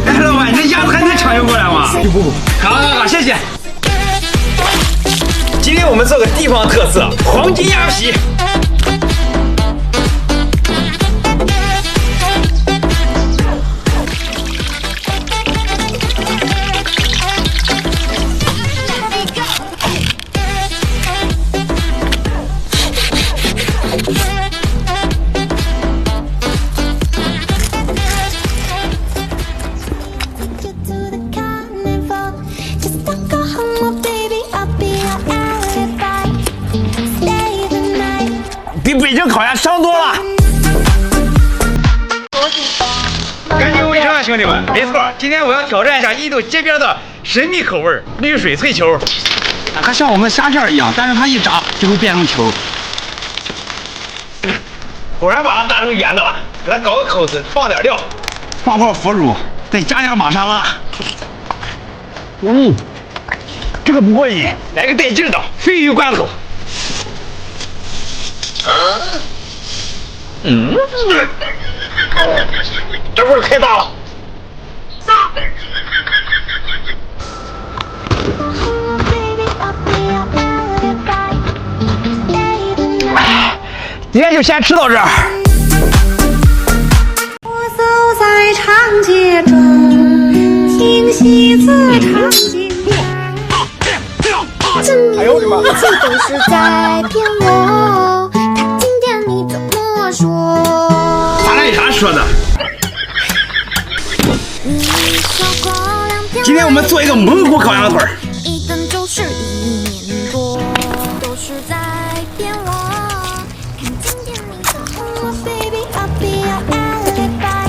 哎，老板，你这鸭子还能抢运过来吗？不，好，谢谢。今天我们做个地方特色黄金鸭皮。比北京烤鸭香多了。赶紧围城啊，兄弟们！没错，今天我要挑战一下印度街边的神秘口味绿水脆球。它像我们虾片一样，但是它一炸就会变成球。果然把它炸成圆的了，给它搞个口子，放点料，放泡腐乳，再加点玛莎拉。这个不过瘾，来个带劲的鲱鱼罐头。这味儿太大了。今天就先吃到这儿。我走在长街中，听戏子唱经典。哎呦我的妈！一切都是在骗我，他今天你怎么说？咱俩有啥说的？今天我们做一个蒙古烤羊腿儿。一等就是1年多，都是在骗我。看今天你怎么 ，baby I'll be your alibi,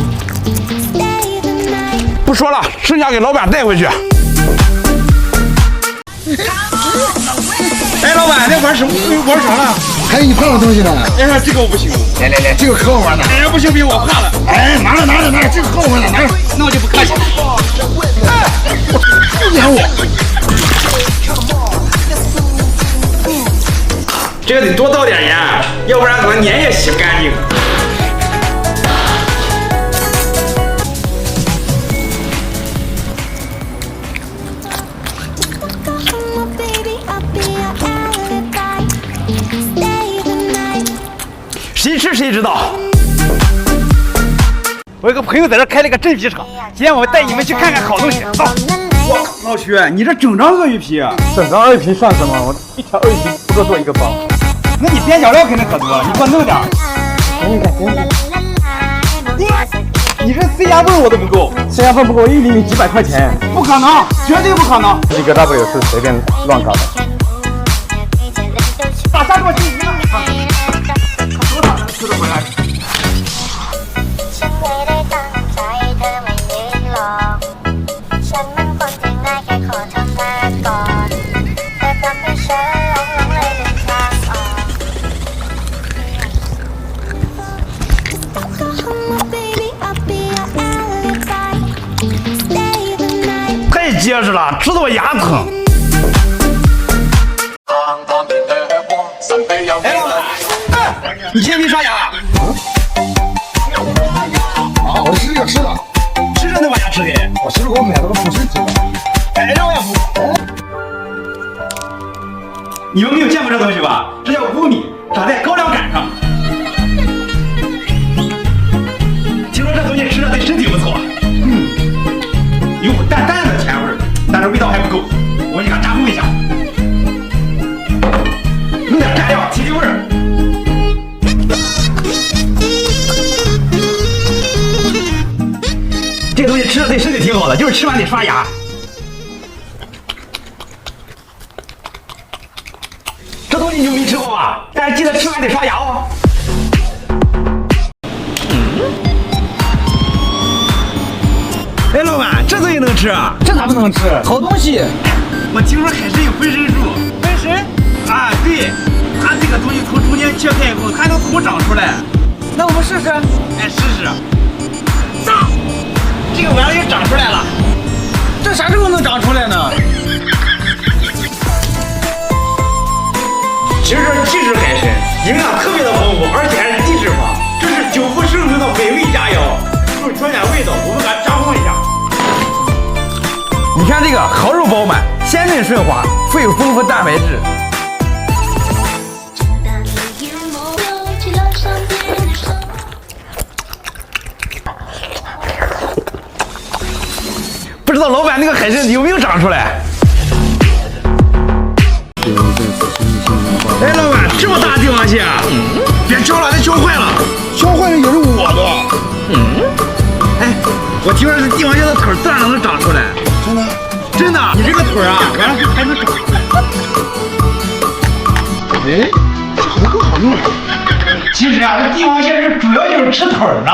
stay the night。不说了，剩下给老板带回去。哎，老板，那玩啥了？还有你碰的东西呢。哎，这个我不行。来，这个可好玩了。哎，不行，我怕了。哎，拿着，这个可好玩了，拿着。那我就不客气了。不撵我。这个得多倒点盐，要不然可能粘也洗不干净。谁吃谁知道。我有个朋友在这开了个真皮厂，今天我带你们去看看好东西。走。哇，老徐，你这整张鳄鱼皮，整张鳄鱼皮算什么？我一条鳄鱼皮不够做一个包。那你边角料肯定可多，你给我弄点。你这塞牙缝我都不够，塞牙缝不够1厘米几百块钱，不可能，绝对不可能。一个 W 是随便乱搞的。把虾给我进鱼了，多少能吃得回来？太结实了，吃得我牙疼。哎，老板，你今天没刷牙？啊，我是这个吃的，吃着能把牙吃黑。我媳妇给我买了个补身体的。哎，让我也补。你们没有见过这东西吧？这叫乌米，长在高粱杆上。听说这东西吃着对身体不错。有股淡淡的甜味儿，但是味道还不够，我给它加工一下。弄点蘸料提提味儿。这东西吃着对身体挺好的，就是吃完得刷牙。这东西你就没吃过吧？但是记得吃完得刷牙哦。哎，老板，这东西能吃啊？这咋不能吃？好东西。我听说海参有分身术。分身？啊，对，它这个东西从中间切开以后，它能头长出来。那我们试试。哎，试试。炸！这个玩意儿长出来了。这啥时候能长出来呢？其实这是海参，营养特别的丰富，而且还是低脂肪，这是久负盛名的美味佳肴。看这个好肉饱满，鲜嫩顺滑，富有丰富蛋白质。不知道老板那个海参有没有长出来？哎，老板，这么大帝王蟹啊！别敲了，那敲坏了。敲坏了也是我的。哎，我听说这帝王蟹的腿自然能长出来。真的？真的？你这个腿啊，完了还能长出来。哎，这猴哥好用啊！其实啊，这帝王蟹是主要就是吃腿儿的。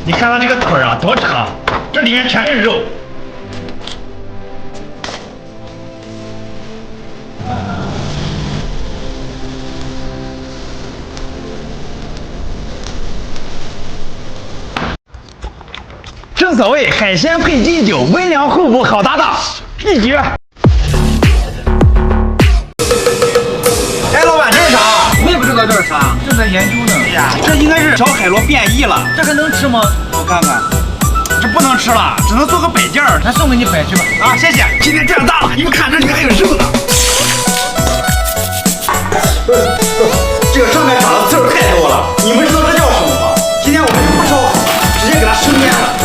你看它这个腿啊，多长，这里面全是肉。正所谓海鲜配金酒，温凉互补好搭档，一绝。哎，老板，这是啥？我也不知道这是啥，正在研究呢。哎呀，这应该是小海螺变异了。这还能吃吗？我看看。这不能吃了，只能做个摆件儿。那送给你摆去吧。啊，谢谢。今天赚大了，你们看这里面还有肉呢。这个上面长的刺儿太多了，你们知道这叫什么吗？今天我们就不烧，直接给它生腌了。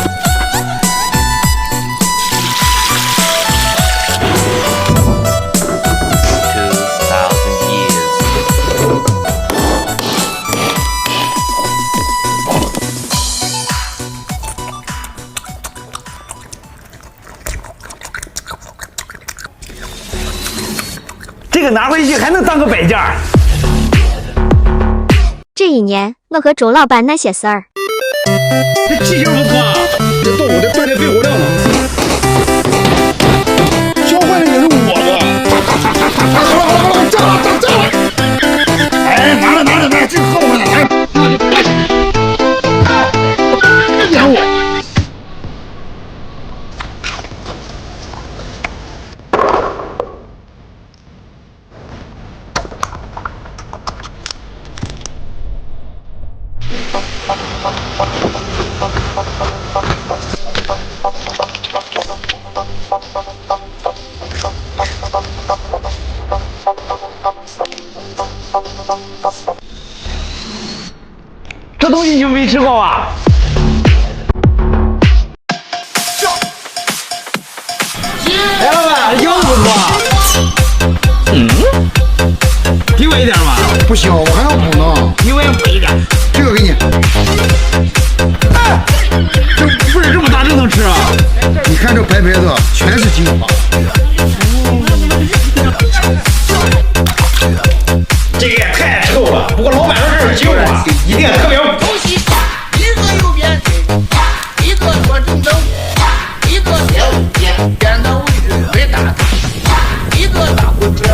这个拿回去还能当个摆件儿。这一年，我和周老板那些事儿，这记性不错啊，这动物得锻炼肺活量呢。敲坏了也是我的。好了好了好了，炸了炸了！哎，拿着拿着拿着，这个喝我的，来。别撵我！这东西你们没吃过吧？哎，老板，腰子不错。给我一点吧。不行，我还要补呢。给我也补一点。这个给你。哎，这不是这么大，这能吃啊？你看这白白的，全是精华。这个也太臭了。不过老板说这是精华，一定特别补。一个右边，一个左正正，一个右边边的位置最大，一个大胡子，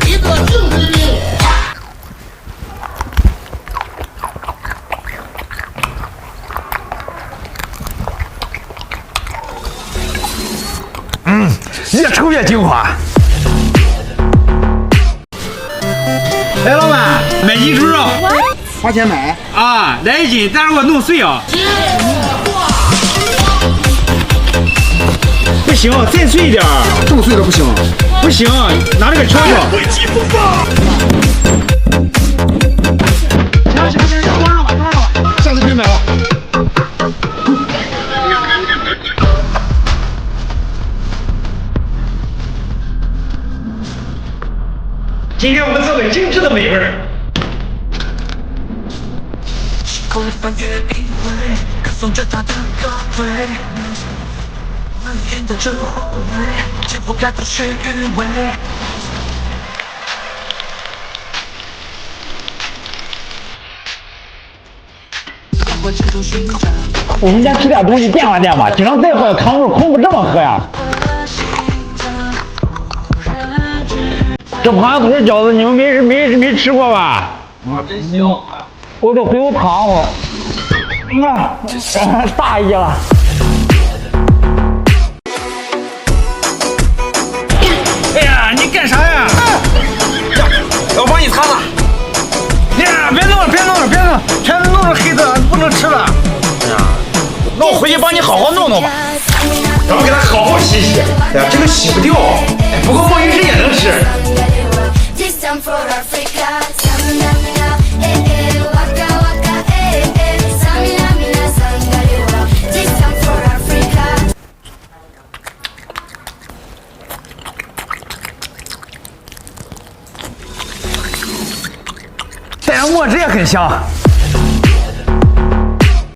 一个正直领。越抽越精华。哎，老板，买鸡猪肉。花钱买。啊，来一斤，但是我弄碎啊。不行，再碎一点。这么碎的不行。不行，拿这个敲敲。下次别买了。今天我们做个精致的美味儿。口里翻越品味，可颂着它的高贵。满眼的这火味，见不该不去韵味。我们家吃点东西垫吧垫吧，经常再喝康复空不这么喝呀。这盘腿饺子你们没吃过吧？哇，真香！我都回有汤我。大意了。哎呀，你干啥呀？我帮你擦擦。呀，别弄了，别弄了，别弄了，全都弄成黑的，不能吃了。哎呀，那我回去帮你好好弄弄吧。咱们给它好好洗洗。哎呀，这个洗不掉，哎，不过墨鱼汁也能吃。 This time for Africa, Samina, waka waka, Samina, Sangalewa. This time for Africa. 蘸上墨汁也很香。